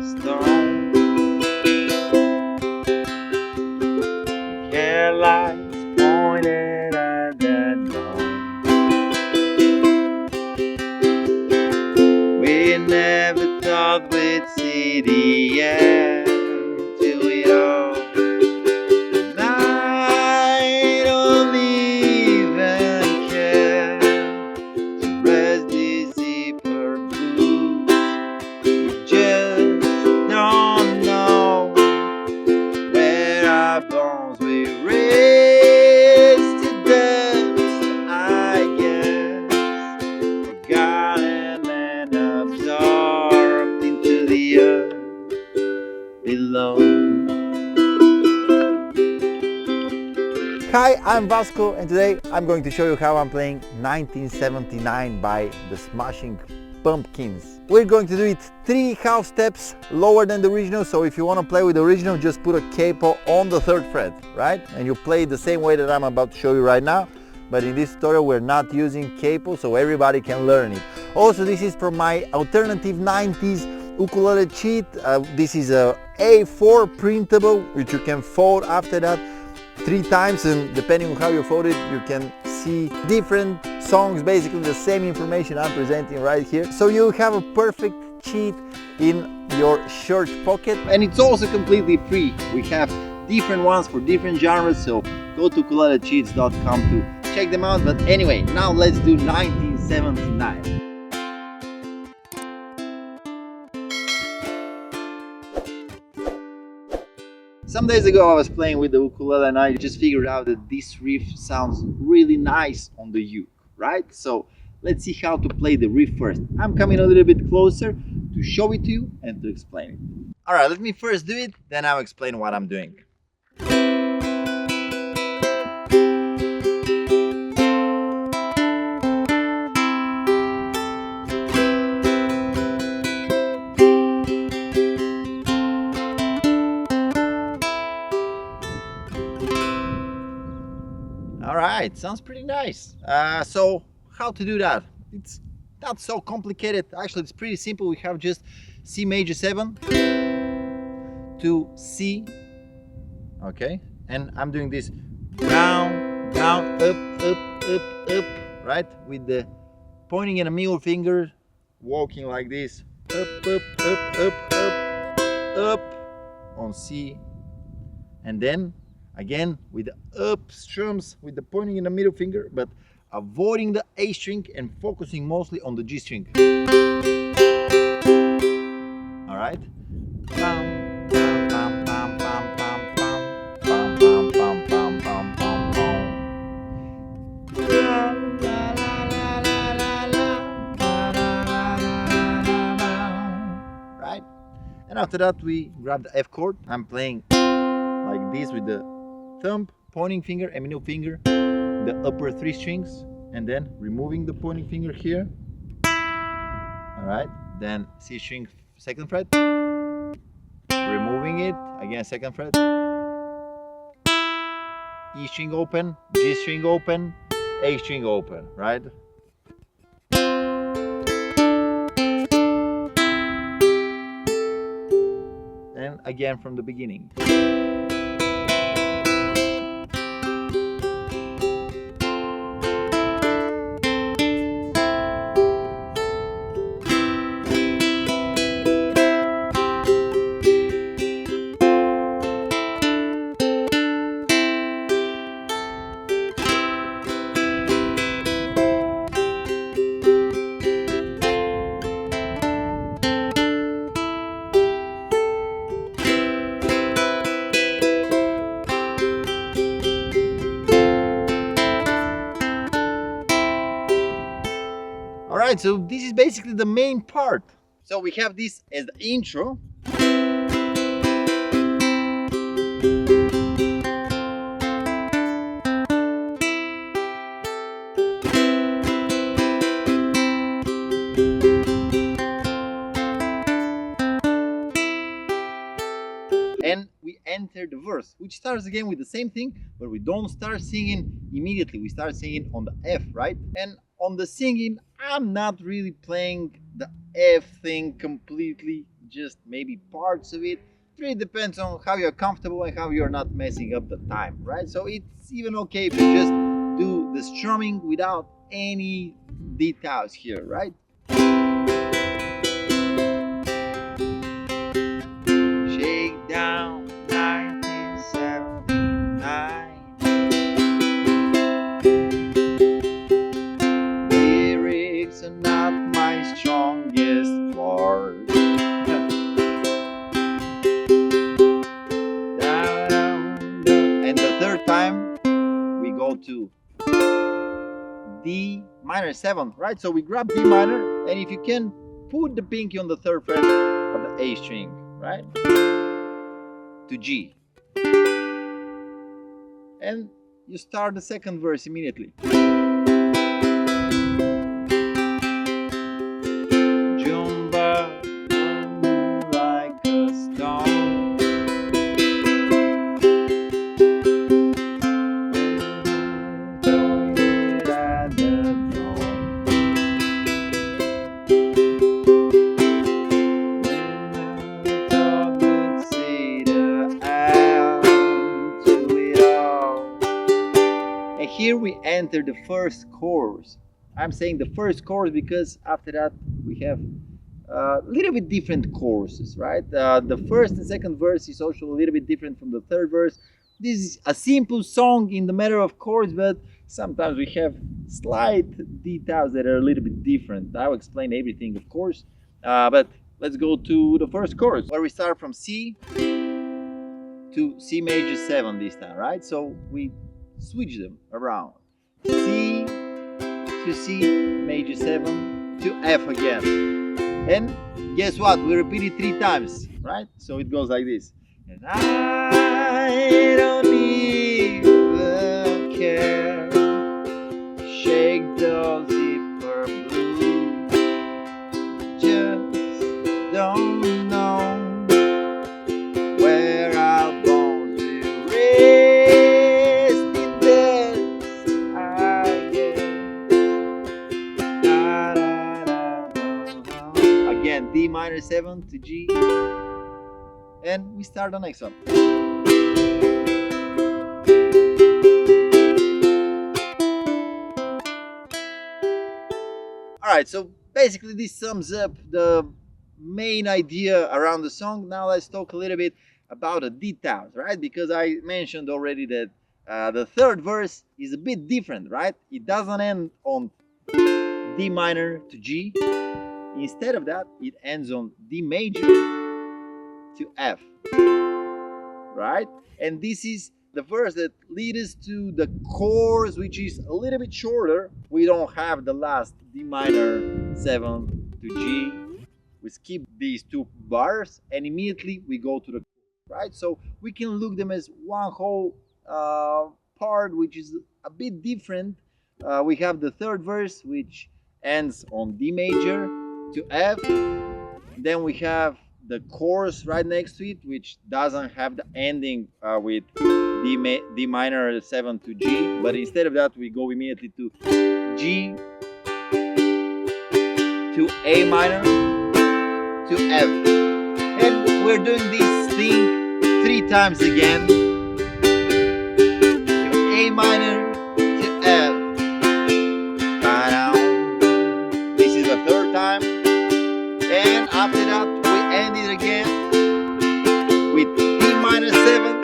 stone. Your hair lights pointed at that dawn. We never thought we'd see the end till it all. I don't even care to rest these deeper blues. We just don't know where our bones will raise to dust, I guess. Forgotten and absorbed into the earth below. Hi, I'm Vasco, and today I'm going to show you how I'm playing 1979 by the Smashing Pumpkins. We're going to do it 3 half steps lower than the original, so if you want to play with the original, just put a capo on the 3rd fret, right? And you play it the same way that I'm about to show you right now, but in this tutorial we're not using capo, so everybody can learn it. Also, this is from my alternative 90s ukulele cheat. This is a A4 printable, which you can fold after that 3 times, and depending on how you fold it, you can see different songs, basically the same information I'm presenting right here. So you have a perfect cheat in your shirt pocket. And it's also completely free. We have different ones for different genres, so go to ukulelecheats.com to check them out. But anyway, now let's do 1979. Some days ago I was playing with the ukulele and I just figured out that this riff sounds really nice on the uke, right? So let's see how to play the riff first. I'm coming a little bit closer to show it to you and to explain it. Alright, let me first do it, then I'll explain what I'm doing. Alright, sounds pretty nice. So how to do that? It's not so complicated. Actually, it's pretty simple. We have just C major 7 to C, okay? And I'm doing this down, down, up, right? With the pointing and a middle finger, walking like this, up on C, and then again with the up strums with the pointing in the middle finger, but avoiding the A string and focusing mostly on the G string. All right. Right. And after that we grab the F chord. I'm playing like this with the thumb, pointing finger and middle finger, the upper 3 strings, and then removing the pointing finger here. All right, then C string 2nd fret, removing it, again 2nd fret, E string open, G string open, A string open, right? And again from the beginning. Alright, so this is basically the main part. So we have this as the intro. And we enter the verse, which starts again with the same thing, but we don't start singing immediately. We start singing on the F, right? And on the singing, I'm not really playing the F thing completely just maybe parts of it. It really depends on how you're comfortable and how you're not messing up the time, right? So it's even okay if you just do the strumming without any details here, right? Shakedown 1979. Lyrics are not my strongest part. And the third time we go to D minor 7, right? So we grab D minor, and if you can, put the pinky on the third fret of the A string, right? To G. And you start the second verse immediately. Jumba like a stone. Here we enter the first chorus. I'm saying the first chorus because after that we have a little bit different choruses, right? The first and second verse is also a little bit different from the third verse. This is a simple song in the matter of chords, but sometimes we have slight details that are a little bit different. I'll explain everything, of course, but let's go to the first chorus, where we start from C to C major 7 this time, right? So we switch them around. C to C major 7 to F again. And guess what? We repeat it 3 times, right? So it goes like this. And I don't even care. Shake the zipper blue. Just don't know where our bones will rest in this, I guess. Again, D minor 7 to G. And we start the next one. Alright, so basically this sums up the main idea around the song. Now let's talk a little bit about the details, right? Because I mentioned already that the third verse is a bit different, right? It doesn't end on D minor to G. Instead of that, it ends on D major to F, right? And this is the verse that leads us to the chorus, which is a little bit shorter. We don't have the last D minor 7 to G. We skip these 2 bars and immediately we go to the chorus, right? So we can look them as one whole part, which is a bit different. We have the third verse, which ends on D major to F. Then we have the chorus right next to it, which doesn't have the ending with D minor 7 to G, but instead of that we go immediately to G to A minor to F, and we're doing this thing 3 times again, to A minor to F. This is the third time, and after that we end it again with D minor 7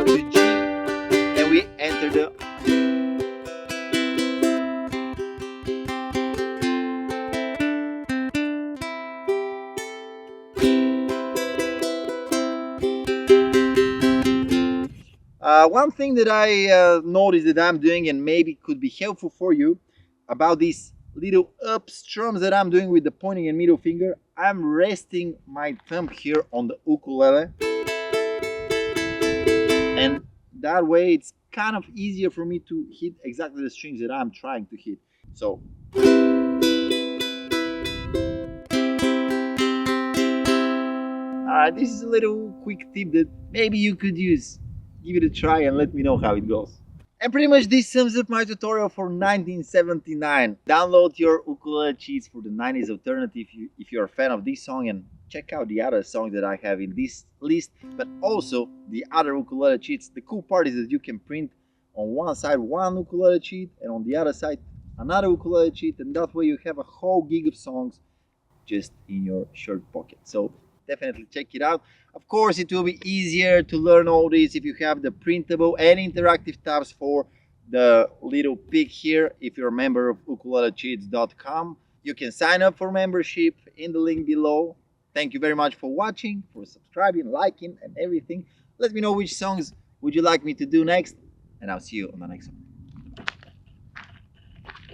to G, and we enter the one thing that I noticed that I'm doing and maybe could be helpful for you about these little up strums that I'm doing with the pointing and middle finger, I'm resting my thumb here on the ukulele, and that way it's kind of easier for me to hit exactly the strings that I'm trying to hit. So alright, this is a little quick tip that maybe you could use. Give it a try and let me know how it goes. And pretty much this sums up my tutorial for 1979. Download your ukulele cheats for the 90s alternative if you're a fan of this song, and check out the other songs that I have in this list, but also the other ukulele cheats. The cool part is that you can print on one side one ukulele cheat and on the other side another ukulele cheat, and that way you have a whole gig of songs just in your shirt pocket. So definitely check it out. Of course, it will be easier to learn all this if you have the printable and interactive tabs for the little pig here. If you're a member of ukulelecheats.com, you can sign up for membership in the link below. Thank you very much for watching, for subscribing, liking, and everything. Let me know which songs would you like me to do next, and I'll see you on the next one.